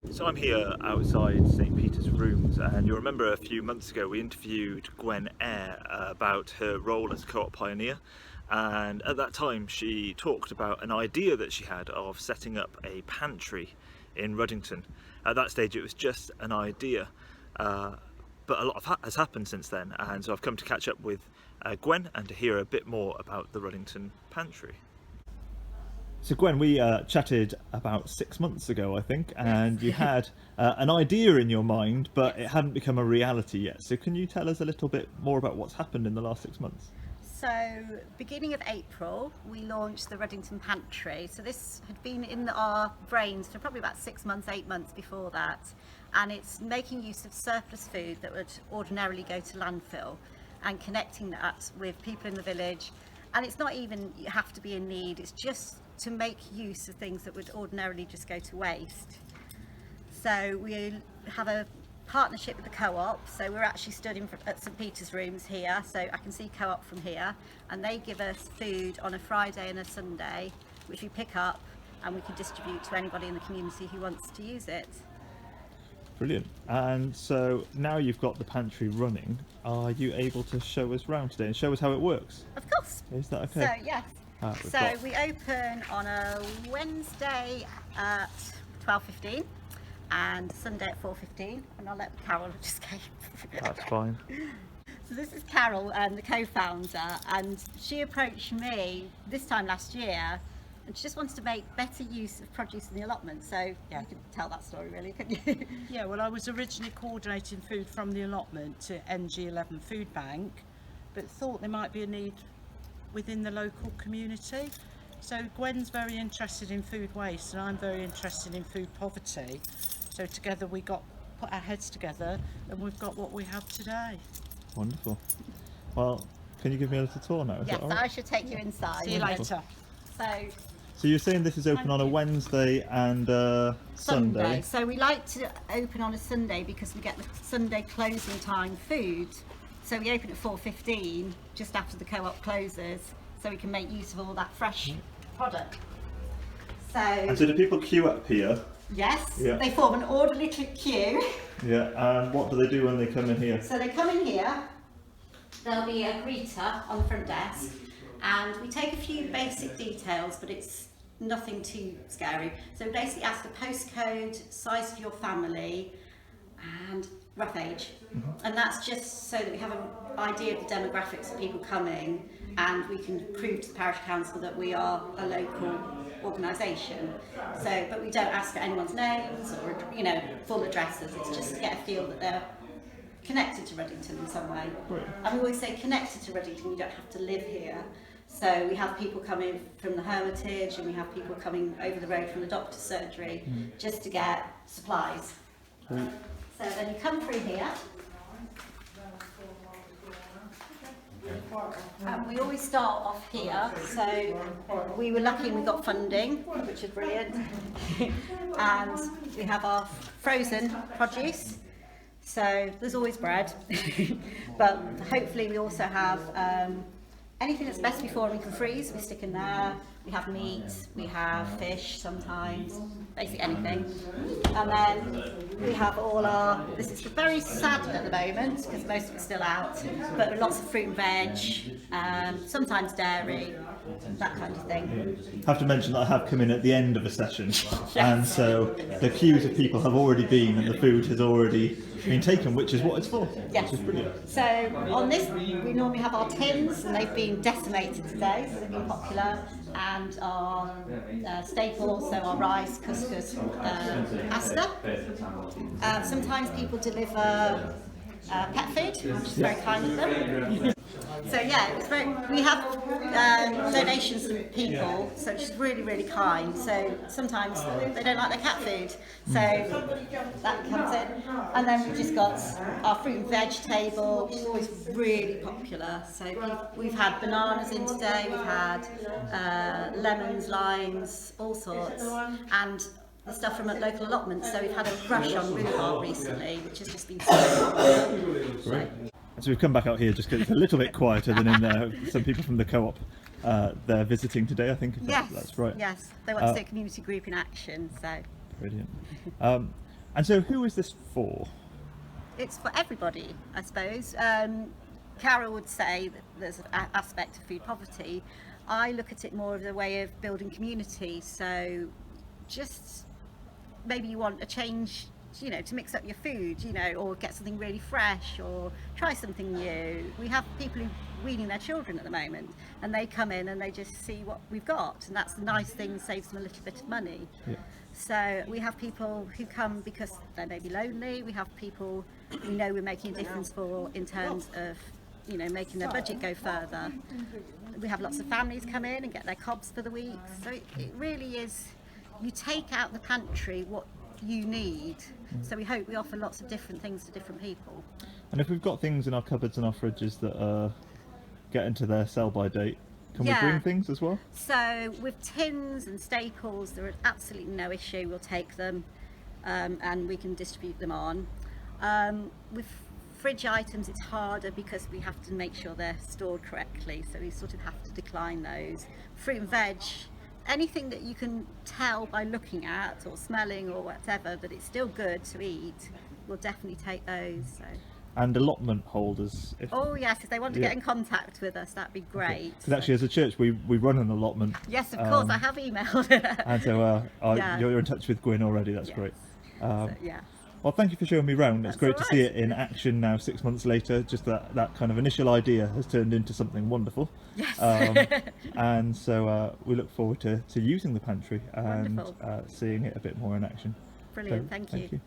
So I'm here outside St Peter's Rooms, and you'll remember a few months ago we interviewed Gwen Eyre about her role as co-op pioneer, and at that time she talked about an idea that she had of setting up a pantry in Ruddington. At that stage it was just an idea, but a lot has happened since then, and so I've come to catch up with Gwen and to hear a bit more about the Ruddington Pantry. So Gwen, we chatted about 6 months ago, I think, and you had an idea in your mind, but it hadn't become a reality yet. So can you tell us a little bit more about what's happened in the last 6 months? So, beginning of April, we launched the Ruddington Pantry. So this had been in our brains for probably about 6 months, 8 months before that. And it's making use of surplus food that would ordinarily go to landfill and connecting that with people in the village. And it's not even you have to be in need, it's just to make use of things that would ordinarily just go to waste. So we have a partnership with the co-op, so we're actually stood at St Peter's Rooms here, so I can see co-op from here, and they give us food on a Friday and a Sunday which we pick up and we can distribute to anybody in the community who wants to use it. Brilliant. And so now you've got the pantry running, are you able to show us around today and show us how it works? Of course. Is that okay? So yes. So we open on a Wednesday at 12:15 and Sunday at 4:15, and I'll let Carol just go. That's fine. So this is Carol, the co-founder, and she approached me this time last year, and she just wants to make better use of produce in the allotment. So yeah, you can tell that story really, couldn't you? Yeah, well, I was originally coordinating food from the allotment to NG11 Food Bank, but thought there might be a need within the local community. So Gwen's very interested in food waste and I'm very interested in food poverty. So together we put our heads together and we've got what we have today. Wonderful. Well, can you give me a little tour now? Yes, I should take you inside. See you later. So you're saying this is open on a Wednesday and Sunday? So we like to open on a Sunday because we get the Sunday closing time food. So we open at 4:15 just after the co-op closes, so we can make use of all that fresh product. And so do people queue up here? Yes, yeah. They form an orderly queue. Yeah, and what do they do when they come in here? So they come in here, there'll be a greeter on the front desk, and we take a few basic details, but it's nothing too scary. So we basically ask the postcode, size of your family, and rough age. And that's just so that we have an idea of the demographics of people coming, and we can prove to the parish council that we are a local organisation. So, but we don't ask for anyone's names or, you know, full addresses. It's just to get a feel that they're connected to Ruddington in some way. Right. And we always say connected to Ruddington, you don't have to live here. So we have people coming from the Hermitage and we have people coming over the road from the doctor's surgery just to get supplies. Right. So then you come through here. We always start off here, so we were lucky and we got funding, which is brilliant. And we have our frozen produce, so there's always bread. But hopefully we also have anything that's best before and we can freeze, we stick in there. We have meat, we have fish sometimes, basically anything. And then we have all our, this is very sad at the moment because most of it's still out, but lots of fruit and veg, sometimes dairy, that kind of thing. I have to mention that I have come in at the end of a session, and so the queues of people have already been and the food has already been taken, which is what it's for. Yes. Which is brilliant. So on this, we normally have our tins, and they've been decimated today, so they've been popular. And our staples, so our rice, couscous, pasta. Sometimes people deliver pet food, which is very kind of them. So yeah, it's very, we have donations from people, so it's really, really kind. So sometimes they don't like their cat food, so that comes in. And then we've just got our fruit and veg table, which is always really popular. So we've had bananas in today, we've had lemons, limes, all sorts, and the stuff from local allotments. So we've had a rush on rhubarb recently, which has just been so Great. So we've come back out here just because it's a little bit quieter than in there. Some people from the co-op, they're visiting today, I think. Yes, that's right. Yes, they want to see a community group in action. So brilliant. And so who is this for? It's for everybody, I suppose. Carol would say that there's an aspect of food poverty. I look at it more as a way of building community. So just maybe you want a change, you know, to mix up your food, you know, or get something really fresh or try something new. We have people who are weaning their children at the moment, and they come in and they just see what we've got, and that's the nice thing, saves them a little bit of money. Yeah. So we have people who come because they may be lonely. We have people we know we're making a difference for in terms of, you know, making their budget go further. We have lots of families come in and get their cobs for the week. So it really is, you take out the pantry what you need. So we hope we offer lots of different things to different people. And if we've got things in our cupboards and our fridges that are getting to their sell-by date, can we bring things as well? So with tins and staples, there is absolutely no issue. We'll take them and we can distribute them on. With fridge items, it's harder because we have to make sure they're stored correctly. So we sort of have to decline those. Fruit and veg, anything that you can tell by looking at or smelling or whatever that it's still good to eat, we'll definitely take those. So. And allotment holders. Oh yes, if they want to get in contact with us, that'd be great. Because actually, as a church, we run an allotment. Yes, of course, I have emailed. And so you're in touch with Gwyn already. That's great. Yeah. Well, thank you for showing me round. It's That's great all to see right. it in action now, 6 months later. Just that kind of initial idea has turned into something wonderful. Yes. And so we look forward to using the pantry and Wonderful. seeing it a bit more in action. Brilliant. So, Thank you. Thank you.